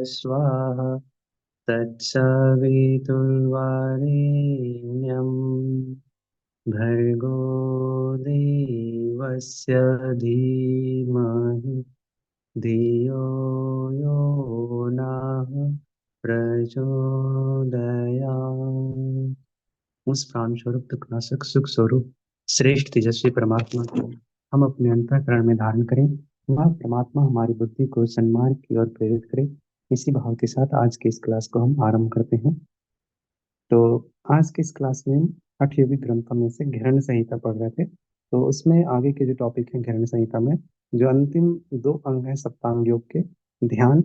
स्वाहा तत्सवितुर्वरेण्यं भर्गो देवस्य धीमहि धियो यो नः प्रचोदयात्। उस प्राण स्वरूप दुखनाशक सुख स्वरूप श्रेष्ठ तेजस्वी परमात्मा को हम अपने अंतःकरण में धारण करें। वह परमात्मा हमारी बुद्धि को सन्मार्ग की ओर प्रेरित करे। इसी भाव के साथ आज के इस क्लास को हम आरंभ करते हैं। तो आज के इस क्लास में हम हठ योगिक ग्रंथों में से घृण संहिता पढ़ रहे थे। तो उसमें आगे के जो टॉपिक है घृण संहिता में जो अंतिम दो अंग है सप्तांग योग के, ध्यान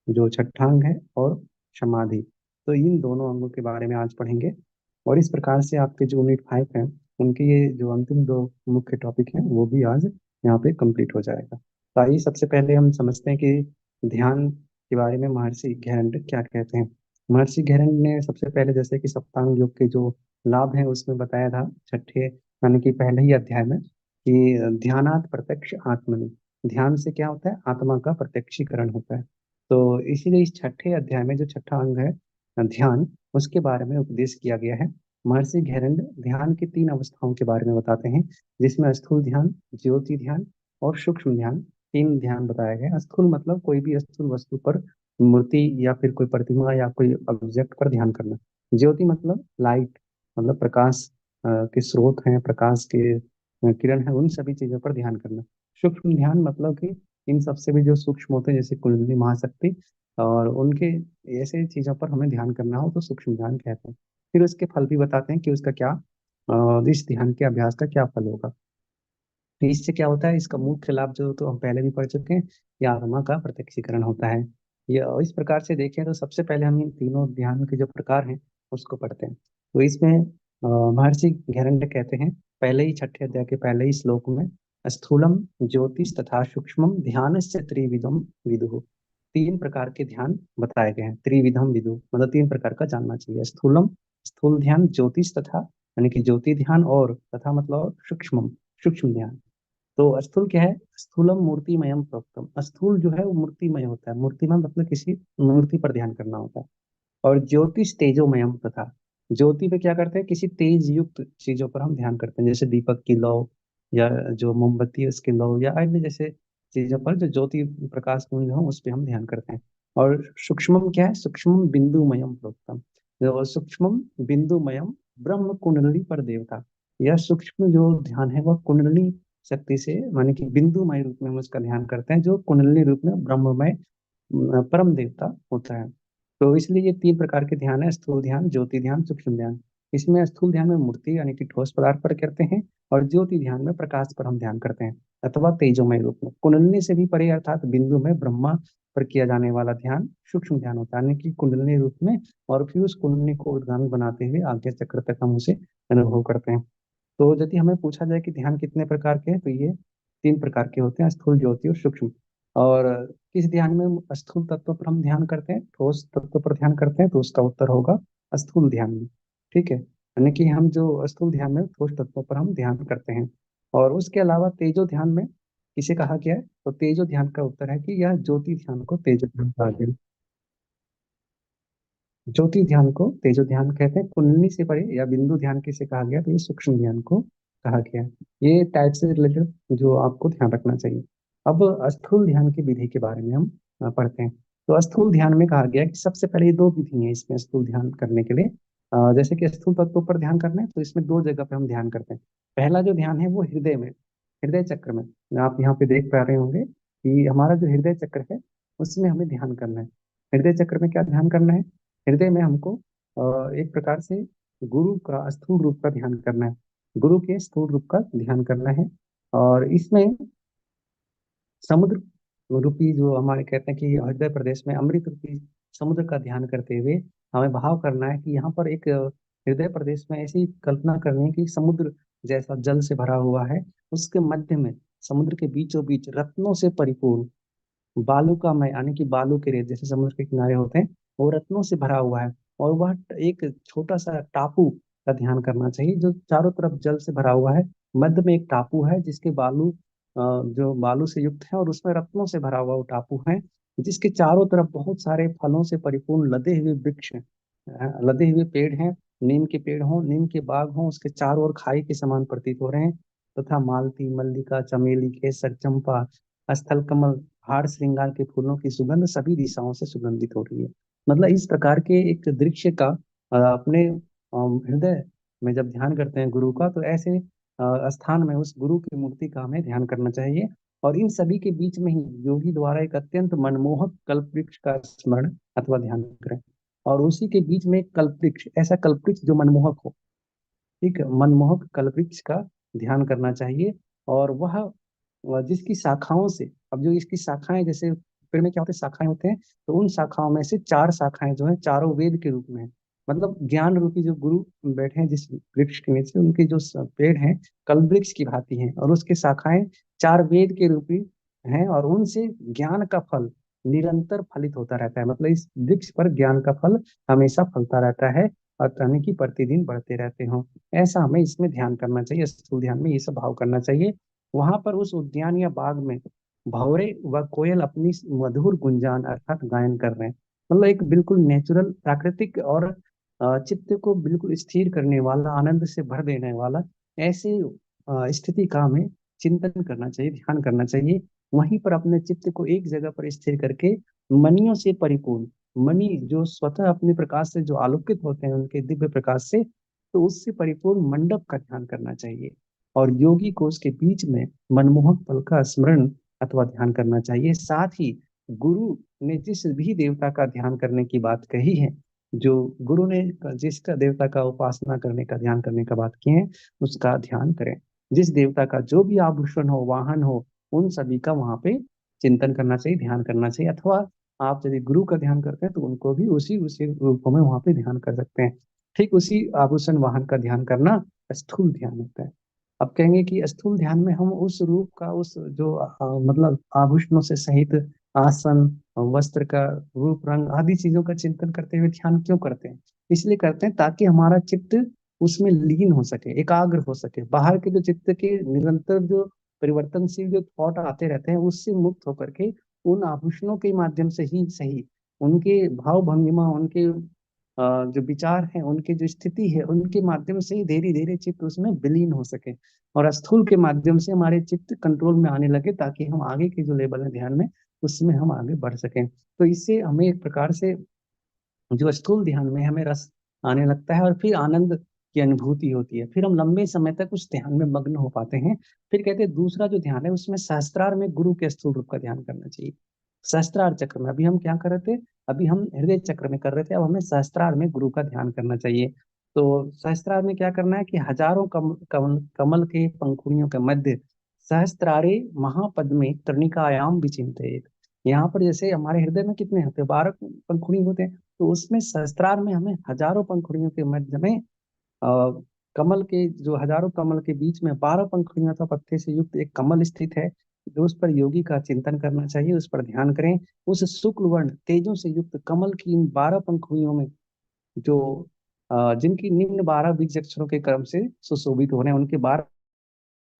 जो छठा अंग है और समाधि, तो इन दोनों अंगों के बारे में आज पढ़ेंगे। और इस प्रकार से आपके जो यूनिट 5 है उनके ये जो अंतिम दो मुख्य टॉपिक हैं वो भी आज यहाँ पे कंप्लीट हो जाएगा। तो आइए सबसे पहले हम समझते हैं कि ध्यान के बारे में महर्षि घैरण्ड क्या कहते हैं। महर्षि घैरण्ड ने सबसे पहले जैसे कि सप्तांग योग के जो लाभ हैं उसमें बताया था छठे यानी कि पहले ही अध्याय में कि ध्यानात प्रत्यक्ष आत्मनि, ध्यान से क्या होता है, आत्मा का प्रत्यक्षीकरण होता है। तो इसीलिए इस छठे अध्याय में जो छठा अंग है ध्यान, उसके बारे में उपदेश किया गया है। महर्षि घेरंड ध्यान की तीन अवस्थाओं के बारे में बताते हैं, जिसमें स्थूल ध्यान, ज्योति ध्यान और सूक्ष्म ध्यान, तीन ध्यान बताए गए। स्थूल मतलब कोई भी स्थूल वस्तु पर, मूर्ति या फिर कोई प्रतिमा या कोई ऑब्जेक्ट पर ध्यान करना। ज्योति मतलब लाइट, मतलब प्रकाश के स्रोत हैं, प्रकाश के किरण है, उन सभी चीजों पर ध्यान करना। सूक्ष्म ध्यान मतलब कि इन सबसे भी जो सूक्ष्म होते हैं जैसे कुंडली महाशक्ति और उनके ऐसे चीजों पर हमें ध्यान करना हो तो सूक्ष्म ध्यान कहते हैं। फिर उसके फल भी बताते हैं कि उसका क्या इस ध्यान के अभ्यास का क्या फल होगा। तो इससे क्या होता है, इसका मुख्य लाभ जो तो हम पहले भी पढ़ चुके हैं, ये आत्मा का प्रत्यक्षीकरण होता है। ये इस प्रकार से देखें तो सबसे पहले हम इन तीनों ध्यान के जो प्रकार हैं उसको पढ़ते हैं। तो इसमें महर्षि घेरंड कहते हैं पहले ही छठे अध्याय के पहले ही श्लोक में, स्थूलम ज्योतिष तथा सूक्ष्मम ध्यान से त्रिविधम विदु, तीन प्रकार के ध्यान बताए गए हैं। त्रिविधम विदु मतलब तीन प्रकार का जानना चाहिए। स्थूलम स्थूल ध्यान, ज्योतिष तथा यानी कि ज्योति ध्यान, और तथा मतलब सूक्ष्मम सूक्ष्म ध्यान। तो स्थूल क्या है, स्थूलम मूर्तिमयम प्रोक्तम, स्थूल जो है वो मूर्तिमय होता है। मूर्तिमय मतलब किसी मूर्ति पर ध्यान करना होता है। और ज्योतिष तेजोमयम तथा, ज्योति पे क्या करते हैं, किसी तेज युक्त चीजों पर हम ध्यान करते हैं, जैसे दीपक की लौ या जो मोमबत्ती है उसकी लौ या अन्य जैसे चीजों पर जो ज्योति प्रकाश पुंज हो उस पर हम ध्यान करते हैं। और सूक्ष्मम क्या है, सूक्ष्मम बिंदुमयम प्रोक्तम, जो सूक्ष्मम बिंदुमयम ब्रह्म कुंडली पर देवता, यह सूक्ष्म जो ध्यान है वह कुंडली शक्ति से माने कि बिंदुमय रूप में हम उसका ध्यान करते हैं, जो कुंडली रूप में ब्रह्ममय परम देवता होता है। तो इसलिए ये तीन प्रकार के ध्यान है, स्थूल ध्यान, ज्योति ध्यान, सूक्ष्म ध्यान। इसमें स्थूल ध्यान में मूर्ति यानी कि ठोस पदार्थ पर करते हैं, और ज्योति ध्यान में प्रकाश पर हम ध्यान करते हैं अथवा तेजोमय रूप में। कुंडलिनी से भी परे अर्थात बिंदु में ब्रह्मा पर किया जाने वाला ध्यान सूक्ष्म ध्यान होता है, यानी कि कुंडलिनी रूप में, और फिर उस कुंडलिनी को उद्गामी बनाते हुए आज्ञा चक्र तक हम उसे अनुभव करते हैं। तो यदि हमें पूछा जाए कि ध्यान कितने प्रकार के हैं, तो ये तीन प्रकार के होते हैं, स्थूल, ज्योति और सूक्ष्म। और किस ध्यान में स्थूल तत्व पर हम ध्यान करते हैं, ठोस तत्व पर ध्यान करते हैं, तो उसका उत्तर होगा स्थूल ध्यान में। ठीक है, यानी कि हम जो स्थूल ध्यान में ठोस तत्वों पर हम ध्यान करते हैं। और उसके अलावा तेजो ध्यान में किसे कहा गया है, तो तेजो ध्यान का उत्तर है कि यह ज्योति ध्यान को तेजो ध्यान कहा गया है। ज्योति ध्यान को तेजो ध्यान कहते हैं। कुंडली से परे या बिंदु ध्यान किसे कहा गया, तो ये सूक्ष्म ध्यान को कहा गया। ये टाइप से रिलेटेड जो आपको ध्यान रखना चाहिए। अब स्थूल ध्यान की विधि के बारे में हम पढ़ते हैं। तो स्थूल ध्यान में कहा गया कि सबसे पहले ये दो विधि है इसमें स्थूल ध्यान करने के लिए। जैसे कि स्थूल तत्वों पर ध्यान करना है तो इसमें दो जगह पे हम ध्यान करते हैं। पहला जो ध्यान है वो हृदय में, हृदय चक्र में। आप यहाँ पे देख पा रहे होंगे कि हमारा जो हृदय चक्र है उसमें हमें ध्यान करना है। हृदय चक्र में क्या ध्यान करना है, हृदय में हमको एक प्रकार से गुरु का स्थूल रूप का ध्यान करना है, गुरु के स्थूल रूप का ध्यान करना है। और इसमें समुद्र रूपी जो हमारे कहते हैं कि हृदय प्रदेश में अमृत रूपी समुद्र का ध्यान करते हुए हमें भाव करना है कि यहाँ पर एक हृदय प्रदेश में ऐसी कल्पना करनी है कि समुद्र जैसा जल से भरा हुआ है, उसके मध्य में समुद्र के बीचों बीच रत्नों से परिपूर्ण बालू का मैं यानी कि बालू के रेत जैसे समुद्र के किनारे होते हैं, वो रत्नों से भरा हुआ है। और वह एक छोटा सा टापू का ध्यान करना चाहिए जो चारों तरफ जल से भरा हुआ है। मध्य में एक टापू है जिसके बालू जो बालू से युक्त है, और उसमें रत्नों से भरा हुआ वो टापू है। जिसके चारों तरफ बहुत सारे फलों से परिपूर्ण लदे हुए वृक्ष हैं, लदे हुए पेड़ हैं। नीम के पेड़ हों, नीम के बाग हों, उसके चारों ओर खाई के समान प्रतीत हो रहे हैं। तथा मालती, मल्लिका, चमेली, केसर, चंपा, स्थल कमल, हार श्रृंगार के फूलों की सुगंध सभी दिशाओं से सुगंधित हो रही है। मतलब इस प्रकार के एक दृश्य का अपने हृदय में जब ध्यान करते हैं गुरु का, तो ऐसे स्थान में उस गुरु की मूर्ति का हमें ध्यान करना चाहिए। और इन सभी के बीच में ही योगी द्वारा एक अत्यंत मनमोहक कल्प वृक्ष का स्मरण अथवा ध्यान करें। और उसी के बीच में एक कल्प वृक्ष, ऐसा कल्प वृक्ष जो मनमोहक हो, ठीक है, मनमोहक कल्प वृक्ष का ध्यान करना चाहिए। और वह जिसकी शाखाओं से, अब जो इसकी शाखाएं, जैसे पेड़ में क्या होते हैं, शाखाएं होते हैं, तो उन शाखाओं में से चार शाखाएं जो है चारों वेद के रूप में है। मतलब ज्ञान रूपी जो गुरु बैठे हैं जिस वृक्ष के नीचे, उनके जो पेड़ हैं कल्प वृक्ष की भांति हैं, और उसके शाखाएं चार वेद के रूपी हैं, और उनसे ज्ञान का फल निरंतर फलित होता रहता है। मतलब इस वृक्ष पर ज्ञान का फल हमेशा फलता रहता है, और यानी कि प्रतिदिन बढ़ते रहते हो। ऐसा हमें इसमें ध्यान करना चाहिए, स्थूल ध्यान में ये सब भाव करना चाहिए। वहां पर उस उद्यान या बाग में भंवरे व कोयल अपनी मधुर गुंजान अर्थात गायन कर रहे हैं। मतलब एक बिल्कुल नेचुरल, प्राकृतिक और चित्त को बिल्कुल स्थिर करने वाला, आनंद से भर देने वाला ऐसे स्थिति का हमें चिंतन करना चाहिए, ध्यान करना चाहिए। वहीं पर अपने चित्त को एक जगह पर स्थिर करके मनियों से परिपूर्ण, मणि जो स्वतः अपने प्रकाश से जो आलोकित होते हैं उनके दिव्य प्रकाश से, तो उससे परिपूर्ण मंडप का ध्यान करना चाहिए। और योगी को उसके बीच में मनमोहक पल का स्मरण अथवा ध्यान करना चाहिए। साथ ही गुरु ने जिस भी देवता का ध्यान करने की बात कही है, जो गुरु ने जिसका देवता का उपासना करने का, ध्यान करने का बात की है, उसका ध्यान करें। जिस देवता का जो भी आभूषण हो, वाहन हो, उन सभी का वहां पे चिंतन करना चाहिए, ध्यान करना चाहिए। अथवा आप यदि गुरु का ध्यान करते हैं तो उनको भी उसी उसी रूपों में वहां पे ध्यान कर सकते हैं। ठीक उसी आभूषण वाहन का ध्यान करना स्थूल ध्यान होता है। अब कहेंगे कि स्थूल ध्यान में हम उस रूप का, उस जो मतलब आभूषणों से सहित आसन, वस्त्र का रूप, रंग आदि चीजों का चिंतन करते हुए ध्यान क्यों करते हैं? इसलिए करते हैं ताकि हमारा चित्त उसमें लीन हो सके, एकाग्र हो सके। बाहर के जो चित्त के निरंतर जो परिवर्तनशील जो थॉट आते रहते हैं, उससे मुक्त होकर के उन आभूषणों के माध्यम से ही सही, उनके भाव भंगिमा, उनके जो विचार हैं, उनकी जो स्थिति है, उनके माध्यम से ही धीरे धीरे चित्त उसमें विलीन हो सके, और स्थूल के माध्यम से हमारे चित्त कंट्रोल में आने लगे, ताकि हम आगे के जो लेवल है ध्यान में, उसमें हम आगे बढ़ सकें। तो इससे हमें एक प्रकार से जो स्थूल ध्यान में हमें रस आने लगता है, और फिर आनंद की अनुभूति होती है, फिर हम लंबे समय तक उस ध्यान में मग्न हो पाते हैं। फिर कहते हैं दूसरा जो ध्यान है उसमें सहस्त्रार में गुरु के स्थूल रूप का ध्यान करना चाहिए। सहस्त्रार चक्र में अभी हम क्या कर रहे थे, अभी हम हृदय चक्र में कर रहे थे, अब हमें सहस्त्रार में गुरु का ध्यान करना चाहिए। तो सहस्त्रार में क्या करना है कि हजारों कमल के पंखुड़ियों के मध्य सहस्त्रारे महापद्मे तृणिकायाम विचिंतित। यहाँ पर जैसे हमारे हृदय में कितने होते हैं, 12 पंखुड़ी होते हैं, तो उसमें सहस्त्रार में हमें हजारों पंखुड़ियों के मध्य में कमल के, जो हजारों कमल के बीच में 12 पंखुड़ियों का पत्ते से युक्त एक कमल स्थित है, जो उस पर योगी का चिंतन करना चाहिए, उस पर ध्यान करें। उस शुक्ल वर्ण तेजों से युक्त कमल की इन 12 पंखुड़ियों में जो जिनकी निम्न 12 बीज अक्षरों के क्रम से सुशोभित हो रहे हैं, उनके 12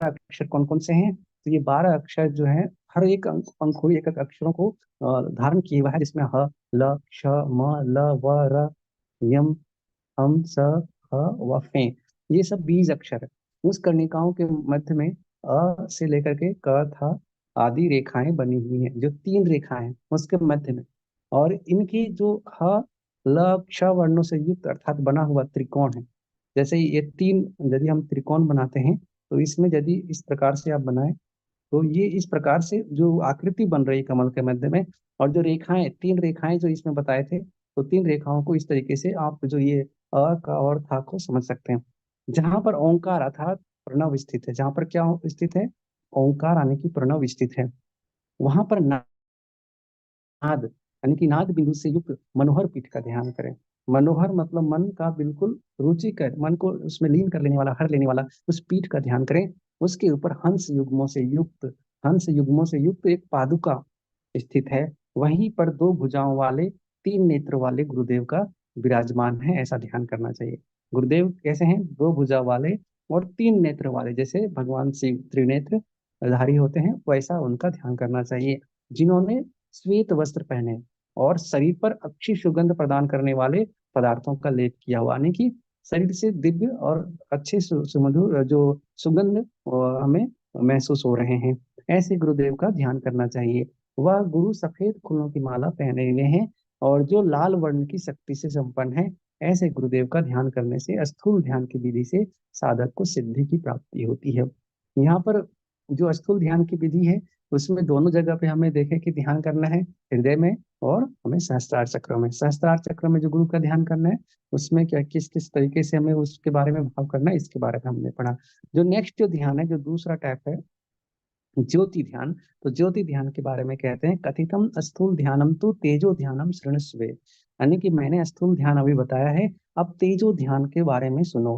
अक्षर कौन कौन से हैं? तो ये 12 अक्षर जो हैं, हर एक पंखुड़ी एक एक अक्षरों को धारण किए हुआ है, जिसमें ह, ल, क्ष, म, ल, व, र, यम, हम, स, ह, व, फे, ये सब बीज अक्षर है। उस कर्णिकाओं के मध्य में अ से लेकर के क, थ आदि रेखाएं बनी हुई हैं, जो 3 रेखाएं हैं उसके मध्य में। और इनकी जो ह, ल, क्ष वर्णों से युक्त अर्थात बना हुआ त्रिकोण है। जैसे ये 3, यदि हम त्रिकोण बनाते हैं, तो इसमें यदि इस प्रकार से आप बनाएं, तो ये इस प्रकार से जो आकृति बन रही है कमल के मध्य में, और जो रेखाएं, 3 रेखाएं जो इसमें बताए थे, तो 3 रेखाओं को इस तरीके से आप जो ये अ का और था को समझ सकते हैं। जहां पर ओंकार अर्थात प्रणव स्थित है, जहां पर क्या स्थित है, ओंकार यानी कि प्रणव स्थित है, वहां पर नाद यानी कि नाद बिंदु से युक्त मनोहर पीठ का ध्यान करें। मनोहर मतलब मन का बिल्कुल रुचिकर, मन को उसमें लीन कर लेने वाला, हर लेने वाला उस पीठ का ध्यान करें। उसके ऊपर हंस युग्मों से युक्त एक पादुका स्थित है। वहीं पर 2 भुजाओं वाले, 3 नेत्र वाले गुरुदेव का विराजमान है, ऐसा ध्यान करना चाहिए। गुरुदेव कैसे हैं? 2 भुजा वाले और 3 नेत्र वाले, जैसे भगवान शिव त्रिनेत्र धारी होते हैं, वैसा उनका ध्यान करना चाहिए। जिन्होंने श्वेत वस्त्र पहने और शरीर पर अच्छी सुगंध प्रदान करने वाले पदार्थों का लेप किया हुआ, यानी कि शरीर से दिव्य और अच्छे सुमधुर जो सुगंध हमें महसूस हो रहे हैं, ऐसे गुरुदेव का ध्यान करना चाहिए। वह गुरु सफेद फूलों की माला पहने हुए हैं और जो लाल वर्ण की शक्ति से संपन्न है। ऐसे गुरुदेव का ध्यान करने से स्थूल ध्यान की विधि से साधक को सिद्धि की प्राप्ति होती है। यहाँ पर जो स्थूल ध्यान की विधि है, उसमें दोनों जगह पे हमें देखें कि ध्यान करना है हृदय में और हमें सहस्त्रार चक्र में। सहस्त्रार चक्र में जो गुरु का ध्यान करना है, उसमें क्या किस किस तरीके से हमें उसके बारे में भाव करना है, इसके बारे में हमने पढ़ा। जो नेक्स्ट जो ध्यान है, जो दूसरा टाइप है ज्योति ध्यान। तो ज्योति ध्यान के बारे में कहते हैं, कथितम स्थूल ध्यानम तो तेजो ध्यानम शृणस्वे, यानी कि मैंने स्थूल ध्यान अभी बताया है, अब तेजो ध्यान के बारे में सुनो।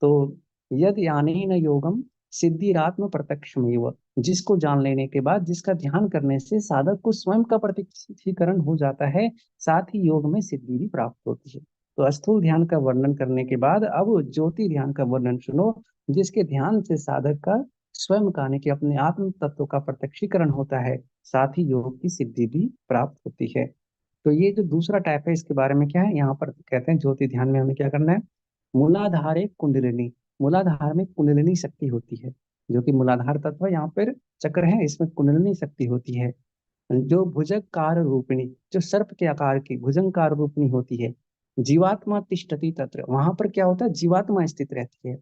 तो यद यानेन योगम सिद्धिरात्म प्रत्यक्षमेव, जिसको जान लेने के बाद, जिसका ध्यान करने से साधक को स्वयं का प्रत्यक्षीकरण हो जाता है, साथ ही योग में सिद्धि भी प्राप्त होती है। तो स्थूल ध्यान का वर्णन करने के बाद अब ज्योति ध्यान का वर्णन सुनो, जिसके ध्यान से साधक का स्वयं का यानी कि अपने आत्म तत्व का प्रत्यक्षीकरण होता है, साथ ही योग की सिद्धि भी प्राप्त होती है। तो ये जो दूसरा टाइप है, इसके बारे में क्या है, यहाँ पर कहते हैं ज्योति ध्यान में हमें क्या करना है। मूलाधारे कुंडलिनी, मूलाधार में कुंडलिनी शक्ति होती है, जो कि मूलाधार तत्व यहाँ पर चक्र है, इसमें कुंडलिनी शक्ति होती है। जो भुजंगकार रूपिणी, जो सर्प के आकार की भुजंगकार रूपिणी होती है। जीवात्मा तिष्ठति तत्र, वहां पर क्या होता है, जीवात्मा स्थित रहती है।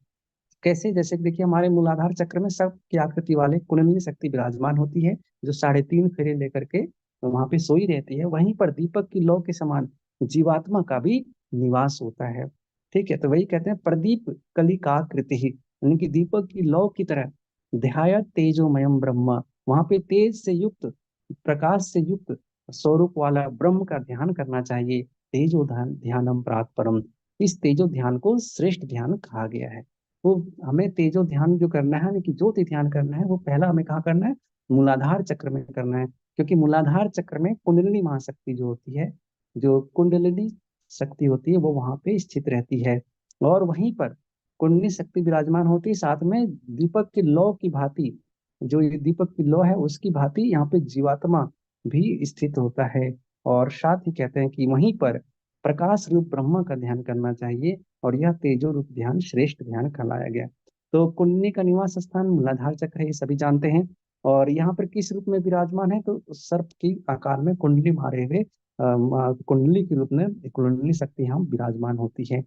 कैसे, जैसे कि देखिए हमारे मूलाधार चक्र में सर्प की आकृति वाले कुंडलिनी शक्ति विराजमान होती है, जो 3.5 फेरे लेकर के वहां पे सोई रहती है। वहीं पर दीपक की लौ के समान जीवात्मा का भी निवास होता है। ठीक है, तो वही कहते हैं प्रदीप कलिकाकृति ही, यानी कि दीपक की लौ की तरह ध्यायत तेजोमयम ब्रह्म, वहां पे तेज से युक्त, प्रकाश से युक्त स्वरूप वाला ब्रह्म का ध्यान करना चाहिए। तेजो ध्यान ध्यानम परम, इस तेजो ध्यान को श्रेष्ठ ध्यान कहा गया है। वो हमें तेजो ध्यान जो करना है, यानी कि ज्योति ध्यान करना है, वो पहला हमें कहाँ करना है, मूलाधार चक्र में करना है। क्योंकि मूलाधार चक्र में कुंडलिनी महाशक्ति जो होती है, जो कुंडलिनी शक्ति होती है, वो वहां पे स्थित रहती है। और वहीं पर कुंडली शक्ति विराजमान होती है, साथ में दीपक की लौ की भांति, जो ये दीपक की लौ है उसकी भांति यहाँ पे जीवात्मा भी स्थित होता है। और साथ ही कहते हैं कि वहीं पर प्रकाश रूप ब्रह्म का ध्यान करना चाहिए, और यह तेजो रूप ध्यान श्रेष्ठ ध्यान कहलाया गया। तो कुंडली का निवास स्थान मूलाधार चक्र है, ये सभी जानते हैं। और यहाँ पर किस रूप में विराजमान है, तो सर्प की आकार में कुंडली मारे हुए कुंडली के रूप में कुंडली शक्ति यहाँ विराजमान होती है।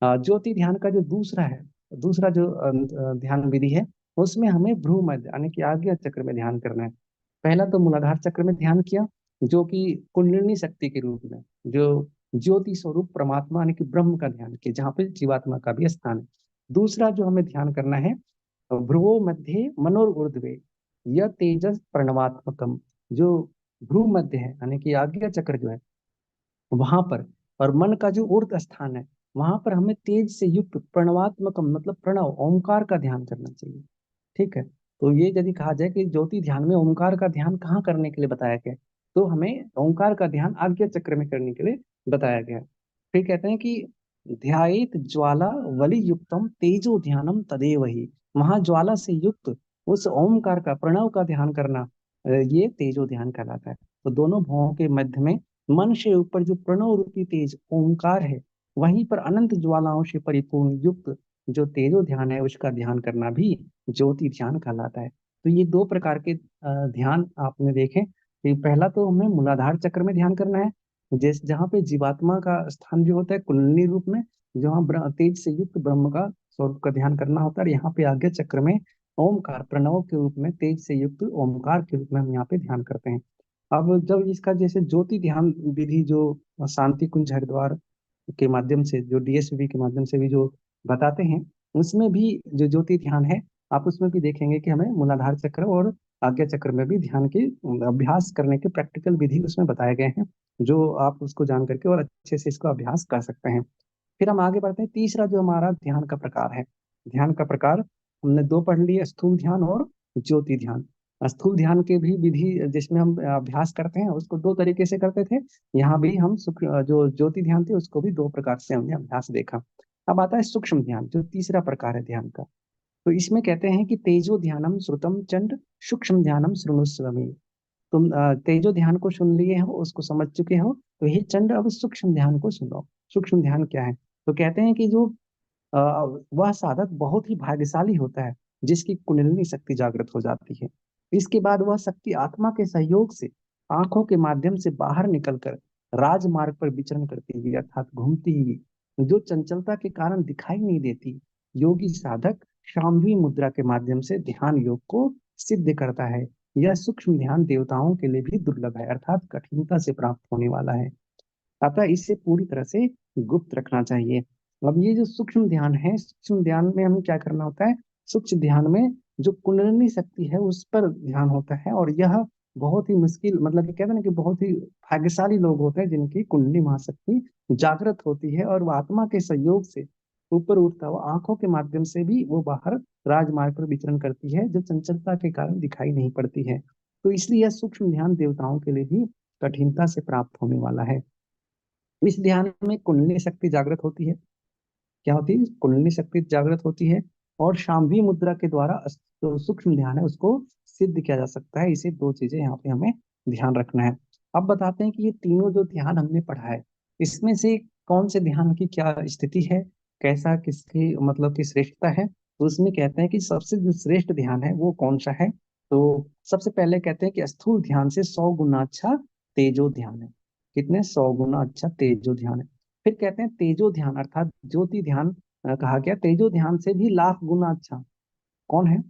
ज्योति ध्यान का जो दूसरा है, दूसरा जो ध्यान विधि है, उसमें हमें भ्रू मध्य यानी कि आज्ञा चक्र में ध्यान करना है। पहला तो मूलाधार चक्र में ध्यान किया, जो कि कुंडलिनी शक्ति के रूप में, जो ज्योति स्वरूप परमात्मा यानी कि ब्रह्म का ध्यान किया, जहाँ पे जीवात्मा का भी स्थान है। दूसरा जो हमें ध्यान करना है, भ्रुवो मध्य मनोर ऊर्ध्वे यह तेजस प्रणवात्मकम, जो भ्रू मध्य है यानी कि आज्ञा चक्र जो है वहां पर, और मन का जो ऊर्ध्व स्थान है, वहां पर हमें तेज से युक्त प्रणवात्मकम मतलब प्रणव ओंकार का ध्यान करना चाहिए। ठीक है, तो ये यदि कहा जाए कि ज्योति ध्यान में ओंकार का ध्यान कहाँ करने के लिए बताया गया है, तो हमें ओंकार का ध्यान आज्ञा चक्र में करने के लिए बताया गया है। फिर कहते हैं कि ध्यायेत ज्वाला वलि युक्तम तेजो ध्यानम तदेव ही, वहां ज्वाला से युक्त उस ओमकार का प्रणव का ध्यान करना, ये तेजो ध्यान कहलाता है। तो दोनों भावों के मध्य में मन से ऊपर जो प्रणव रूपी तेज ओंकार है, वहीं पर अनंत ज्वालाओं से परिपूर्ण युक्त जो तेजो ध्यान है, उसका ध्यान करना भी ज्योति ध्यान कहलाता है। तो ये दो प्रकार के ध्यान आपने देखे कि पहला तो हमें मूलाधार चक्र में ध्यान करना है, जिस जहाँ पे जीवात्मा का स्थान जो होता है कुंडली रूप में, जहाँ तेज से युक्त ब्रह्म का स्वरूप का ध्यान करना होता है। और यहाँ पे आगे चक्र में ओमकार प्रणव के रूप में तेज से युक्त ओमकार के रूप में हम यहाँ पे ध्यान करते हैं। अब जब इसका जैसे ज्योति ध्यान विधि जो शांति कुंज हरिद्वार के माध्यम से, जो डीएसवी के माध्यम से भी जो बताते हैं, उसमें भी जो ज्योति ध्यान है, आप उसमें भी देखेंगे कि हमें मूलाधार चक्र और आज्ञा चक्र में भी ध्यान की अभ्यास करने के प्रैक्टिकल विधि उसमें बताए गए हैं, जो आप उसको जान करके और अच्छे से इसको अभ्यास कर सकते हैं। फिर हम आगे बढ़ते हैं, तीसरा जो हमारा ध्यान का प्रकार है। ध्यान का प्रकार हमने दो पढ़ लिए, स्थूल ध्यान और ज्योति ध्यान। स्थूल ध्यान के भी विधि जिसमें हम अभ्यास करते हैं, उसको दो तरीके से करते थे। यहाँ भी हम जो ज्योति ध्यान थे उसको भी दो प्रकार से हमने अभ्यास देखा। अब आता है सूक्ष्म ध्यान, जो तीसरा प्रकार है ध्यान का। तो इसमें कहते हैं कि तेजो ध्यानम श्रुतम चंड सूक्ष्म ध्यानम शृणुस्व मे। तुम तेजो ध्यान को सुन लिए हो, उसको समझ चुके हो, तो हे चंड अब सूक्ष्म ध्यान को सुनो। सूक्ष्म ध्यान क्या है? तो कहते हैं कि जो अ, वह साधक बहुत ही भाग्यशाली होता है जिसकी कुंडलिनी शक्ति जागृत हो जाती है। इसके बाद वह शक्ति आत्मा के सहयोग से आंखों के माध्यम से बाहर निकलकर राजमार्ग पर विचरण करती हुई अर्थात घूमती हुई, जो चंचलता के कारण दिखाई नहीं देती, योगी साधक शांभवी मुद्रा के माध्यम से ध्यान योग को सिद्ध करता है। यह सूक्ष्म ध्यान देवताओं के लिए भी दुर्लभ है, अर्थात कठिनता से प्राप्त होने वाला है। अतः इसे पूरी तरह से गुप्त रखना चाहिए। अब ये जो सूक्ष्म ध्यान है, सूक्ष्म ध्यान में हमें क्या करना होता है? सूक्ष्म ध्यान में जो कुंडलिनी शक्ति है उस पर ध्यान होता है, और यह बहुत ही मुश्किल, मतलब कि कहते हैं ना कि बहुत ही भाग्यशाली लोग होते हैं जिनकी कुंडली महाशक्ति जागृत होती है, और वह आत्मा के सहयोग से ऊपर उठता हुआ आंखों के माध्यम से भी वो बाहर राजमार्ग पर विचरण करती है, जो चंचलता के कारण दिखाई नहीं पड़ती है। तो इसलिए यह सूक्ष्म ध्यान देवताओं के लिए भी कठिनता से प्राप्त होने वाला है। इस ध्यान में कुंडली शक्ति जागृत होती है। क्या होती है? कुंडली शक्ति जागृत होती है, और शांभवी मुद्रा के द्वारा जो सूक्ष्म ध्यान है उसको सिद्ध किया जा सकता है। इसे दो चीजें यहाँ पे हमें ध्यान रखना है। अब बताते हैं कि ये तीनों जो ध्यान हमने पढ़ा है, इसमें से कौन से ध्यान की क्या स्थिति है, कैसा, किसकी मतलब की श्रेष्ठता है। तो उसमें कहते हैं कि सबसे जो श्रेष्ठ ध्यान है वो कौन सा है। तो सबसे पहले कहते हैं कि स्थूल ध्यान से 100 गुना अच्छा तेजो ध्यान है। कितने? 100 गुना अच्छा तेजो ध्यान है। फिर कहते हैं तेजो ध्यान अर्थात ज्योति ध्यान, कहा गया तेजो ध्यान से भी लाख गुना अच्छा कौन है?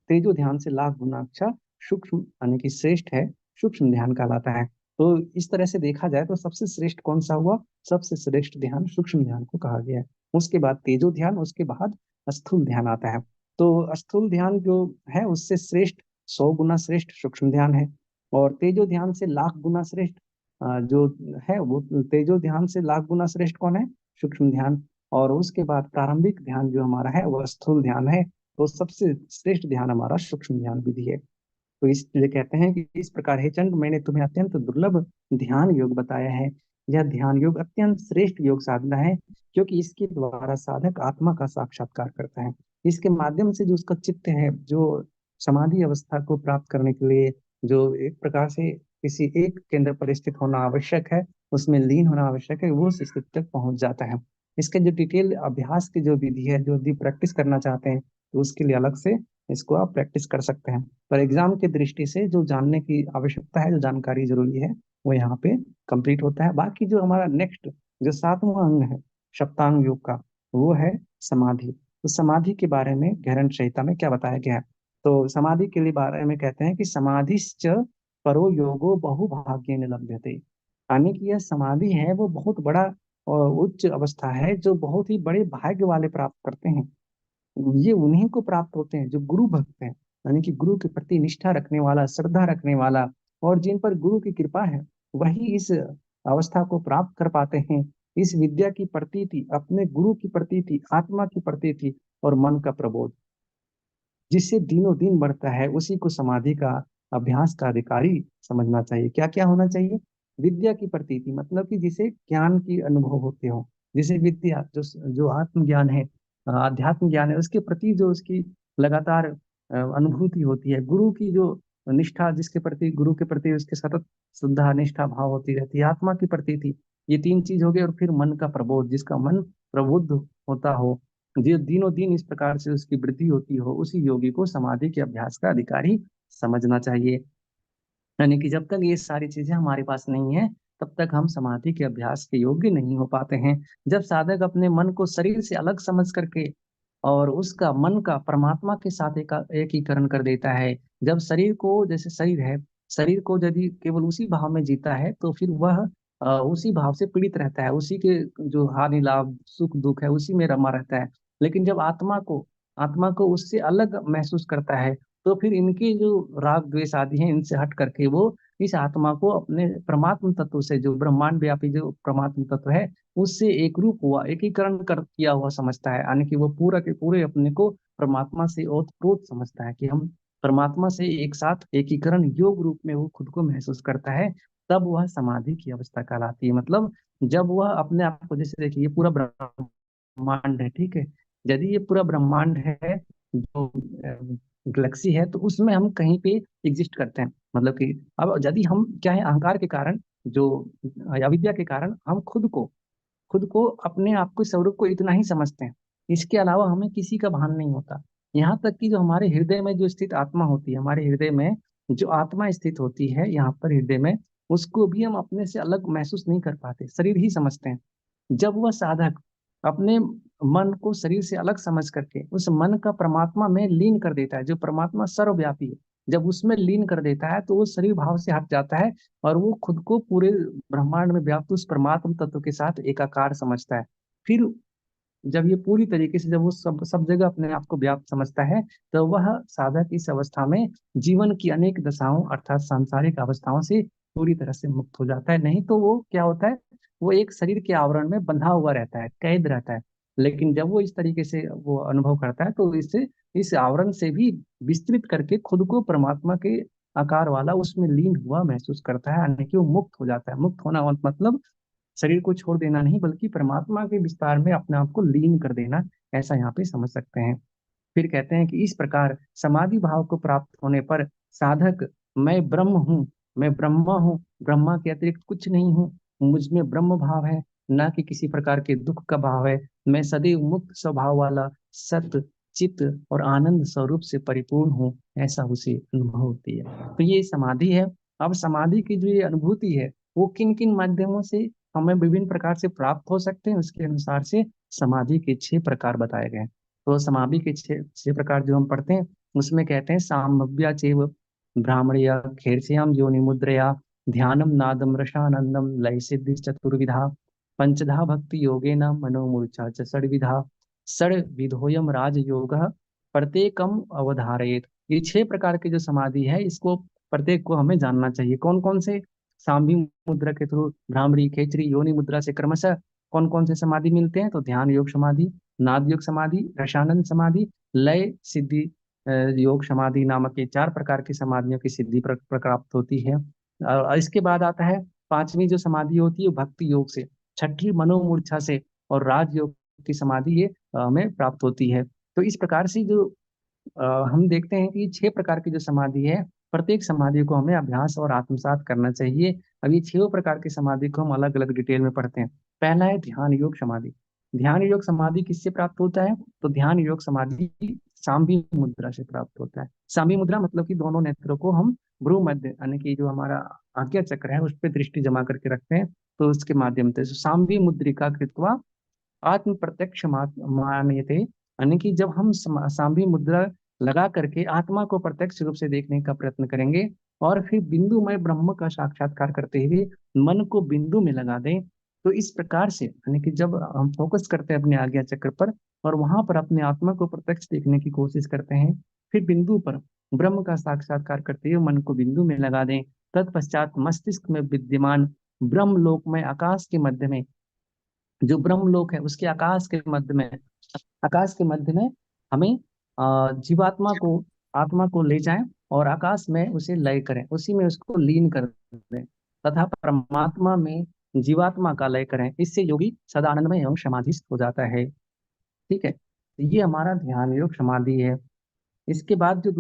तेजो ध्यान से लाख गुना अच्छा सूक्ष्म यानी कि श्रेष्ठ है, सूक्ष्म ध्यान कहलाता है। तो इस तरह से देखा जाए तो सबसे श्रेष्ठ कौन सा हुआ? सबसे श्रेष्ठ ध्यान सूक्ष्म ध्यान को कहा गया है। उसके बाद तेजो ध्यान, उसके बाद स्थूल ध्यान आता है। तो स्थूल ध्यान जो है उससे श्रेष्ठ, 100 गुना श्रेष्ठ सूक्ष्म ध्यान है। और तेजो ध्यान से लाख गुना श्रेष्ठ जो है वो, तेजो ध्यान से लाख गुना श्रेष्ठ कौन है? सूक्ष्म ध्यान। और उसके बाद प्रारंभिक ध्यान जो हमारा है वह स्थूल ध्यान है। तो सबसे श्रेष्ठ ध्यान हमारा सूक्ष्म ध्यान विधि है। तो इसलिए कहते हैं कि इस प्रकार हे चंड, मैंने तुम्हें अत्यंत दुर्लभ ध्यान योग बताया है। यह ध्यान योग अत्यंत श्रेष्ठ योग साधना है, क्योंकि इसके द्वारा साधक आत्मा का साक्षात्कार करता है। इसके माध्यम से जो उसका चित्त है, जो समाधि अवस्था को प्राप्त करने के लिए जो एक प्रकार से किसी एक केंद्र पर स्थित होना आवश्यक है, उसमें लीन होना आवश्यक है, वो उस स्थिति तक पहुंच जाता है। इसके जो डिटेल अभ्यास की जो विधि है, जो यदि प्रैक्टिस करना चाहते हैं तो उसके लिए अलग से इसको आप प्रैक्टिस कर सकते हैं। पर एग्जाम की दृष्टि से जो जानने की आवश्यकता है, जो जानकारी जरूरी है, वो यहाँ पे कंप्लीट होता है। बाकी जो हमारा नेक्स्ट जो 7वां अंग है सप्तांग योग का, वो है समाधि। तो समाधि के बारे में गहरन संहिता में क्या बताया गया है? तो समाधि के लिए बारे में कहते हैं कि समाधिश्च परो योगो बहुभाग्येन लभ्यते। यानी कि यह समाधि है वो बहुत बड़ा और उच्च अवस्था है, जो बहुत ही बड़े भाग्य वाले प्राप्त करते हैं। ये उन्हीं को प्राप्त होते हैं जो गुरु भक्त हैं, यानी कि गुरु के प्रति निष्ठा रखने वाला, श्रद्धा रखने वाला, और जिन पर गुरु की कृपा है वही इस अवस्था को प्राप्त कर पाते हैं। इस विद्या की प्रतीति, अपने गुरु की प्रतीति, आत्मा की प्रतीति और मन का प्रबोध जिससे दिनों दिन बढ़ता है, उसी को समाधि का अभ्यास का अधिकारी समझना चाहिए। क्या क्या होना चाहिए? विद्या की प्रतीति मतलब कि जिसे ज्ञान की अनुभव होते हो, जिसे विद्या जो जो आत्मज्ञान है, आध्यात्म ज्ञान है, उसके प्रति जो उसकी लगातार अनुभूति होती है। गुरु की जो निष्ठा, जिसके प्रति गुरु के प्रति उसके सतत श्रद्धा निष्ठा भाव होती रहती है। आत्मा की प्रतीति, ये तीन चीज हो गई। और फिर मन का प्रबोध, जिसका मन प्रबुद्ध होता हो, जो दिनों दिन इस प्रकार से उसकी वृद्धि होती हो, उसी योगी को समाधि के अभ्यास का अधिकारी समझना चाहिए। यानी कि जब तक ये सारी चीजें हमारे पास नहीं है, तब तक हम समाधि के अभ्यास के योग्य नहीं हो पाते हैं। जब साधक अपने मन को शरीर से अलग समझ करके और उसका मन का परमात्मा के साथ एकीकरण कर देता है, जब शरीर को, जैसे शरीर है, शरीर को यदि केवल उसी भाव में जीता है तो फिर वह उसी भाव से पीड़ित रहता है, उसी के जो हानि लाभ सुख दुख है उसी में रमा रहता है। लेकिन जब आत्मा को उससे अलग महसूस करता है, तो फिर इनकी जो राग द्वेष आदि हैं इनसे हट करके वो इस आत्मा को अपने परमात्म तत्व से, जो ब्रह्मांड व्यापी जो परमात्म तत्व है, उससे एक रूप हुआ, एकीकरण कर किया हुआ समझता है। यानी कि वो पूरा के पूरे अपने को परमात्मा से ओतप्रोत समझता है कि हम परमात्मा से एक साथ एकीकरण योग रूप में वो खुद को महसूस करता है। तब वह समाधि की अवस्था कहलाती है। मतलब जब वह अपने आप को, जैसे देखिए ये पूरा ब्रह्मांड है, ठीक है, यदि ये पूरा ब्रह्मांड है जो गैलेक्सी है, तो उसमें हम कहीं पे एग्जिस्ट करते हैं। मतलब कि अब यदि हम क्या है, अहंकार के कारण, जो अविद्या के कारण हम खुद को अपने आप को स्वरूप को इतना ही समझते हैं। इसके अलावा हमें किसी का भान नहीं होता। यहाँ तक कि जो हमारे हृदय में जो स्थित आत्मा होती है, हमारे हृदय में जो आत्मा स्थित होती है यहाँ पर हृदय में, उसको भी हम अपने से अलग महसूस नहीं कर पाते, शरीर ही समझते हैं। जब वह साधक अपने मन को शरीर से अलग समझ करके उस मन का परमात्मा में लीन कर देता है, जो परमात्मा सर्वव्यापी है, जब उसमें लीन कर देता है तो वो शरीर भाव से हट जाता है, और वो खुद को पूरे ब्रह्मांड में व्याप्त उस परमात्म तत्व के साथ एकाकार समझता है। फिर जब ये पूरी तरीके से, जब वो सब सब जगह अपने आप को व्याप्त समझता है, तो वह साधक इस अवस्था में जीवन की अनेक दशाओं अर्थात सांसारिक अवस्थाओं से पूरी तरह से मुक्त हो जाता है। नहीं तो वो क्या होता है, वो एक शरीर के आवरण में बंधा हुआ रहता है, कैद रहता है। लेकिन जब वो इस तरीके से वो अनुभव करता है, तो इससे इस आवरण से भी विस्तृत करके खुद को परमात्मा के आकार वाला उसमें लीन हुआ महसूस करता है, यानी कि वो मुक्त हो जाता है। मुक्त होना मतलब शरीर को छोड़ देना नहीं, बल्कि परमात्मा के विस्तार में अपने आप को लीन कर देना, ऐसा यहाँ पे समझ सकते हैं। फिर कहते हैं कि इस प्रकार समाधि भाव को प्राप्त होने पर साधक मैं ब्रह्म हूँ, मैं ब्रह्मा हूँ, ब्रह्मा के अतिरिक्त कुछ नहीं हूँ, मुझ में ब्रह्म भाव है, ना कि किसी प्रकार के दुख का भाव है, मैं सदैव मुक्त स्वभाव वाला सत्य चित्त और आनंद स्वरूप से परिपूर्ण हूँ, ऐसा उसे अनुभव होती है। तो ये समाधि है। अब समाधि की जो ये अनुभूति है, वो किन किन माध्यमों से हमें विभिन्न प्रकार से प्राप्त हो सकते हैं, उसके अनुसार से समाधि के 6 प्रकार बताए गए हैं। तो समाधि के छह प्रकार जो हम पढ़ते हैं, उसमें कहते हैं सामव्या चैव ब्राह्मणया खेरस्याम योनि मुद्रया ध्यानम नादम रसानंदम लय सिद्धि चतुर्विधा पंचधा भक्ति योगेन मनोमूर्छा च षड्विधा षड विधोयम राजयोग प्रत्येकम अवधारयेत। ये 6 प्रकार की जो समाधि है, इसको प्रत्येक को हमें जानना चाहिए। कौन कौन से? सांभी मुद्रा के थ्रू, भ्रामरी, खेचरी, योनि मुद्रा से क्रमशः कौन कौन से समाधि मिलते हैं? तो ध्यान योग समाधि, नाद योग समाधि, रसानंद समाधि, लय सिद्धि योग समाधि नामक ये 4 प्रकार की समाधियों की सिद्धि प्राप्त होती है। और इसके बाद आता है 5वीं जो समाधि होती है भक्ति योग से, छठी मनोमूर्छा से, और राजयोग की समाधि ये हमें प्राप्त होती है। तो इस प्रकार से जो अ, हम देखते हैं कि 6 प्रकार की जो समाधि है, प्रत्येक समाधि को हमें अभ्यास और आत्मसात करना चाहिए। अब ये 6 प्रकार की समाधि को हम अलग अलग डिटेल में पढ़ते हैं। पहला है ध्यान योग समाधि। ध्यान योग समाधि किससे प्राप्त होता है? तो ध्यान योग समाधि सांभी मुद्रा से प्राप्त होता है। सांभी मुद्रा मतलब कि दोनों नेत्रों को हम भ्रू मध्य, यानी कि जो हमारा आज्ञा चक्र है उस पर दृष्टि जमा करके रखते हैं, तो उसके माध्यम से सांभी मुद्रिका कृत्वा आत्म प्रत्यक्ष मान्यते, यानी कि जब हम सांभी मुद्रा लगा करके आत्मा को प्रत्यक्ष रूप से देखने का प्रयत्न करेंगे, और फिर बिंदु में ब्रह्म का साक्षात्कार करते हुए मन को बिंदु में लगा दें, तो इस प्रकार से यानी कि जब हम फोकस करते हैं अपने आज्ञा चक्र पर, और वहां पर अपने आत्मा को प्रत्यक्ष देखने की कोशिश करते हैं, फिर बिंदु पर ब्रह्म का साक्षात्कार करते हुए मन को बिंदु में लगा दें, तत्पश्चात मस्तिष्क में विद्यमान ब्रह्म लोक में आकाश के मध्य में, जो ब्रह्मलोक है उसके आकाश के मध्य में हमें जीवात्मा को, आत्मा को ले जाएं, और आकाश में उसे लय करें, उसी में उसको लीन कर दें, तथा परमात्मा में जीवात्मा का लय करें। इससे योगी सदानंदमय एवं समाधिस्थ हो जाता है। ठीक है, तो ये हमारा ध्यान योग समाधि है। इसके बाद जो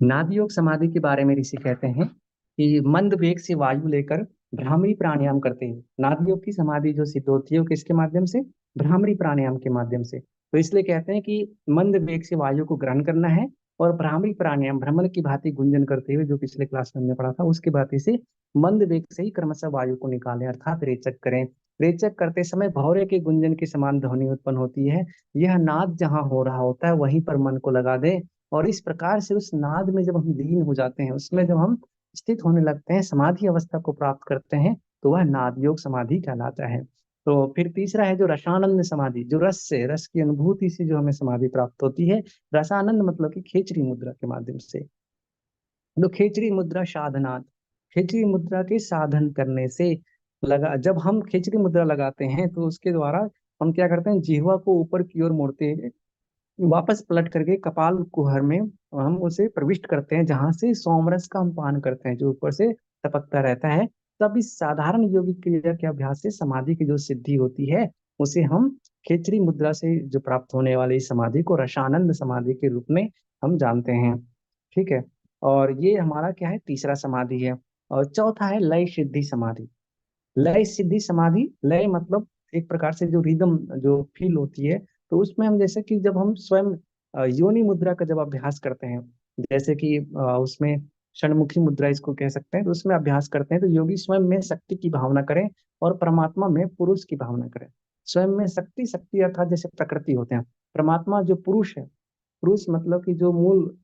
नाद योग समाधि के बारे में ऋषि कहते हैं कि मंद वेग से वायु लेकर भ्रामरी प्राणायाम करते हैं। नाद योग की समाधि जो सिद्ध होती है वो किसके माध्यम से? भ्रामरी प्राणायाम के माध्यम से। तो इसलिए कहते हैं कि मंद वेग से वायु को ग्रहण करना है, और भ्रामरी प्राणायाम भ्रमर की भांति गुंजन करते हुए, जो पिछले क्लास में हमने पढ़ा था उसके भांति से मंद वेग से ही क्रमशः वायु को निकालें, अर्थात रेचक करें। रेचक करते समय भौरे के गुंजन के समान ध्वनि उत्पन्न होती है। यह नाद जहाँ हो रहा होता है वहीं पर मन को लगा दे, और इस प्रकार से उस नाद में जब हम लीन हो जाते हैं, उसमें जब हम स्थित होने लगते हैं, समाधि अवस्था को प्राप्त करते हैं, तो वह नाद योग समाधि कहलाता है। तो फिर तीसरा है जो रसानंद समाधि, जो रस की अनुभूति से जो हमें समाधि प्राप्त होती है। रसानंद मतलब कि खेचरी मुद्रा के माध्यम से। तो खेचरी मुद्रा साधनात्, खेचरी मुद्रा के साधन करने से लगा, जब हम खेचरी मुद्रा लगाते हैं तो उसके द्वारा हम क्या करते हैं, जिह्वा को ऊपर की ओर मोड़ते हैं, वापस पलट करके कपाल कुहर में हम उसे प्रविष्ट करते हैं, जहां से सोमरस का हम पान करते हैं, जो ऊपर से टपकता रहता है। तब इस साधारण योगिक क्रिया के अभ्यास से समाधि की जो सिद्धि होती है उसे हम खेचरी मुद्रा से जो प्राप्त होने वाली इस समाधि को रसानंद समाधि के रूप में हम जानते हैं। ठीक है। और ये हमारा क्या है, तीसरा समाधि है। और चौथा है लय सिद्धि समाधि। लय सिद्धि समाधि, लय मतलब एक प्रकार से जो रिदम जो फील होती है, तो उसमें हम जैसे कि जब हम स्वयं योनि मुद्रा का जब अभ्यास करते हैं, जैसे कि उसमें षणमुखी मुद्रा इसको कह सकते हैं, तो उसमें अभ्यास करते हैं तो योगी स्वयं में शक्ति की भावना करें और परमात्मा में पुरुष की भावना करें। स्वयं में शक्ति, शक्ति अर्थात जैसे प्रकृति होते हैं, परमात्मा जो पुरुष है, पुरुष मतलब कि जो मूल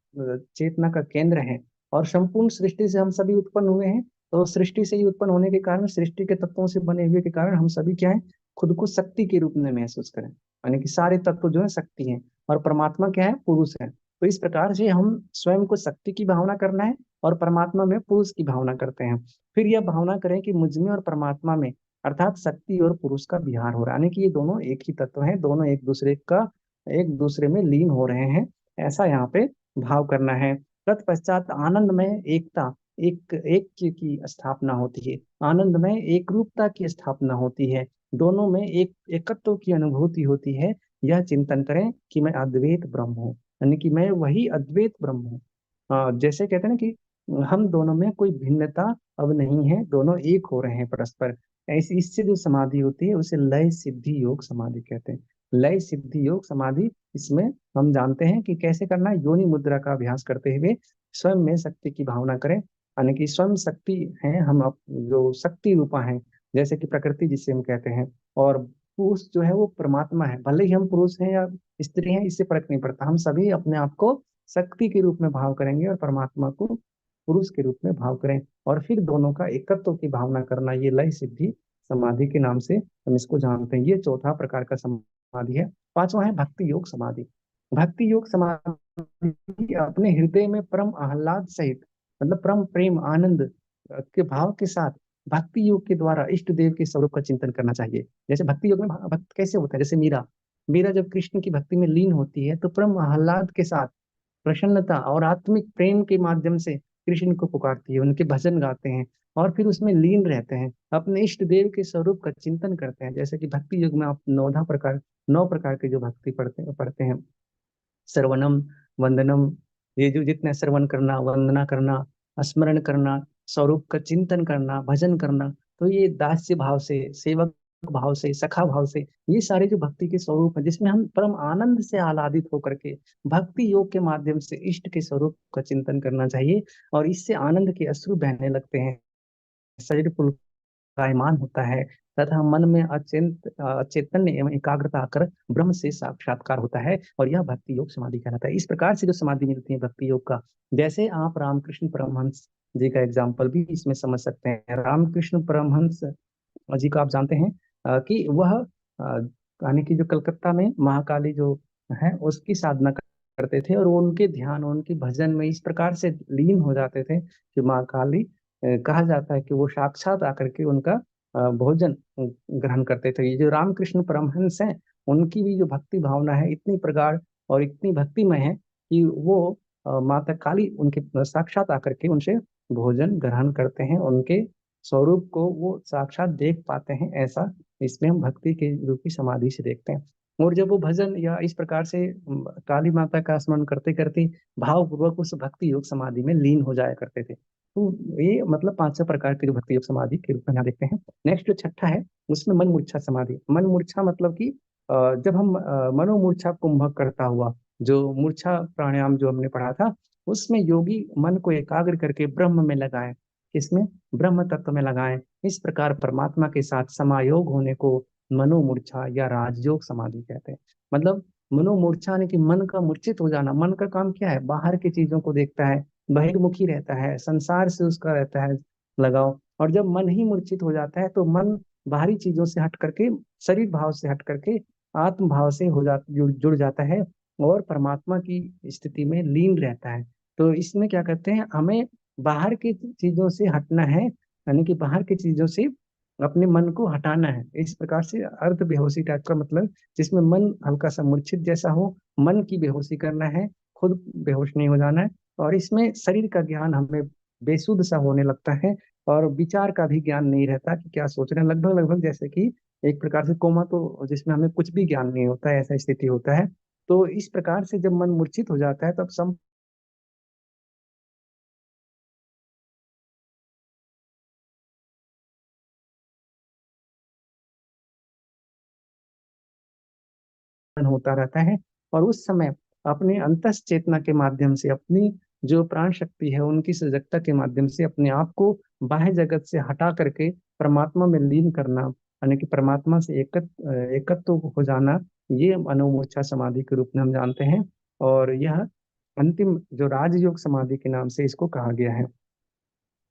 चेतना का केंद्र है, और संपूर्ण सृष्टि से हम सभी उत्पन्न हुए हैं। तो सृष्टि से ही उत्पन्न होने के कारण, सृष्टि के तत्वों से बने हुए के कारण हम सभी क्या है, खुद को शक्ति के रूप में महसूस करें, यानी कि सारे तत्व जो है शक्ति है, और परमात्मा क्या है, पुरुष है। तो इस प्रकार से हम स्वयं को शक्ति की भावना करना है और परमात्मा में पुरुष की भावना करते हैं। फिर यह भावना करें कि मुझ में और परमात्मा में, अर्थात शक्ति और पुरुष का विहार हो रहा है, यानी कि ये दोनों एक ही तत्व हैं, दोनों एक दूसरे में लीन हो रहे हैं, ऐसा यहाँ पे भाव करना है। तत्पश्चात आनंद में एकता, एक की स्थापना होती है, आनंद में एक रूपता की स्थापना होती है, दोनों में एक एकत्व की अनुभूति होती है। यह चिंतन करें कि मैं अद्वैत ब्रह्म हूँ, यानी कि मैं वही अद्वैत ब्रह्म हूँ। जैसे कहते हैं ना कि हम दोनों में कोई भिन्नता अब नहीं है, दोनों एक हो रहे हैं परस्पर। ऐसी इससे जो समाधि होती है उसे लय सिद्धि योग समाधि कहते हैं। लय सिद्धि योग समाधि, इसमें हम जानते हैं कि कैसे करना है। योनि मुद्रा का अभ्यास करते हुए स्वयं में शक्ति की भावना करें, यानी कि स्वयं शक्ति है हम, जो शक्ति रूपा है, जैसे कि प्रकृति जिसे हम कहते हैं। और पुरुष जो है वो परमात्मा है, भले ही हम पुरुष हैं या स्त्री हैं, इससे फर्क नहीं पड़ता, हम सभी अपने आप को शक्ति के रूप में भाव करेंगे और परमात्मा को पुरुष के रूप में भाव करें। और फिर दोनों का एकत्व की भावना करना, ये लय सिद्धि समाधि के नाम से हम इसको जानते हैं। ये चौथा प्रकार का समाधि है। पांचवा है भक्ति योग समाधि। भक्ति योग समाधि अपने हृदय में परम आह्लाद सहित, मतलब परम प्रेम आनंद के भाव के साथ भक्ति योग के द्वारा इष्ट देव के स्वरूप का चिंतन करना चाहिए। जैसे भक्ति योग में भक्त कैसे होता है, जैसे मीरा, मीरा जब कृष्ण की भक्ति में लीन होती है तो परम आह्लाद के साथ, प्रसन्नता और आत्मिक प्रेम के माध्यम से कृष्ण को पुकारती है, उनके भजन गाते हैं और फिर उसमें लीन रहते हैं, अपने इष्ट देव के स्वरूप का चिंतन करते हैं। जैसे कि भक्ति युग में आप 9 प्रकार के जो भक्ति पढ़ते हैं, श्रवणम, वंदनम, ये जो जितने श्रवण करना, वंदना करना, स्मरण करना, स्वरूप का चिंतन करना, भजन करना, तो ये दास्य भाव से, सेवक भाव से, सखा भाव से, ये सारे जो भक्ति के स्वरूप है, जिसमें हम परम आनंद से आह्लादित होकर के भक्ति योग के माध्यम से इष्ट के स्वरूप का चिंतन करना चाहिए। और इससे आनंद के अश्रु बहने लगते हैं, शरीर पुलकायमान होता है, तथा मन में चैतन्य एवं एकाग्रता आकर ब्रह्म से साक्षात्कार होता है, और यह भक्ति योग समाधि कहलाता है। इस प्रकार से जो समाधि मिलती है भक्ति योग का, जैसे आप रामकृष्ण परमहंस जी का एग्जाम्पल भी इसमें समझ सकते हैं। रामकृष्ण परमहंस जी को आप जानते हैं कि वह यानी कि जो कलकत्ता में महाकाली जो है उसकी साधना करते थे, और वो उनके ध्यान, उनके भजन में इस प्रकार से लीन हो जाते थे कि महाकाली, कहा जाता है कि वो साक्षात आकर के उनका भोजन ग्रहण करते थे। ये जो रामकृष्ण परमहंस हैं, उनकी भी जो भक्ति भावना है इतनी प्रगाढ़ और इतनी भक्तिमय है कि वो माता काली उनके साक्षात आकर के उनसे भोजन ग्रहण करते हैं, उनके स्वरूप को वो साक्षात देख पाते हैं। ऐसा इसमें हम भक्ति के रूपी समाधि से देखते हैं। और जब वो भजन या इस प्रकार से काली माता का स्मरण करते करते भावपूर्वक उस भक्ति योग समाधि में लीन हो जाया करते थे। तो ये मतलब 5 प्रकार के जो भक्ति योग समाधि के रूप में यहाँ देखते हैं। नेक्स्ट जो छठा है, उसमें मन मूर्छा समाधि। मन मूर्छा मतलब कि जब हम मनोमूर्छा कुंभक करता हुआ, जो मूर्छा प्राणायाम जो हमने पढ़ा था, उसमें योगी मन को एकाग्र करके ब्रह्म में लगाए, किसमें, ब्रह्म तत्व में लगाएं। इस प्रकार परमात्मा के साथ समायोग होने को मनोमूर्छा या राजयोग समाधि कहते हैं। मतलब मनोमूर्छा यानी कि मन का मूर्छित हो जाना। मन का काम क्या है, बाहर की चीजों को देखता है, बहिर्मुखी रहता है, संसार से उसका रहता है लगाव। और जब मन ही मूर्छित हो जाता है तो मन बाहरी चीजों से हट करके, शरीर भाव से हट करके आत्म भाव से जुड़ जाता है और परमात्मा की स्थिति में लीन रहता है। तो इसमें क्या करते हैं, हमें बाहर की चीजों से हटना है, यानी कि बाहर की चीजों से अपने मन को हटाना है। इस प्रकार से अर्ध बेहोशी टाइप का, मतलब जिसमें मन हल्का सा मूर्छित जैसा हो, मन की बेहोशी करना है, खुद बेहोश नहीं हो जाना है। और इसमें शरीर का ज्ञान हमें बेसुध सा होने लगता है, और विचार का भी ज्ञान नहीं रहता कि क्या सोच रहे हैं, लगभग लगभग जैसे कि एक प्रकार से कोमा, तो जिसमें हमें कुछ भी ज्ञान नहीं होता है, ऐसा स्थिति होता है। तो इस प्रकार से जब मन मूर्छित हो जाता है तब होता रहता है। और उस समय अपने अंतस चेतना के माध्यम से, अपनी जो प्राण शक्ति है उनकी सजगता के माध्यम से अपने आप को बाह्य जगत से हटा करके परमात्मा में लीन करना, यानी कि परमात्मा से एकत्व हो जाना, ये अनोमोक्षा समाधि के रूप में हम जानते हैं। और यह अंतिम जो राजयोग समाधि के नाम से इसको कहा गया है।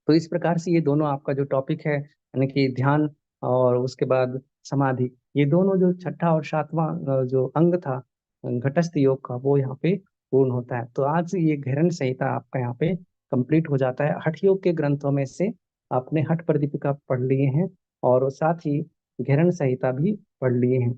तो इस प्रकार से ये दोनों आपका जो टॉपिक है, यानी कि ध्यान और उसके बाद समाधि, ये दोनों जो छठा और सातवां जो अंग था घटस्थ योग का, वो यहाँ पे पूर्ण होता है। तो आज ये घेरन संहिता आपका यहाँ पे कंप्लीट हो जाता है। हठ योग के ग्रंथों में से आपने हठ प्रदीपिका पढ़ लिए हैं और साथ ही घेरन संहिता भी पढ़ लिए हैं।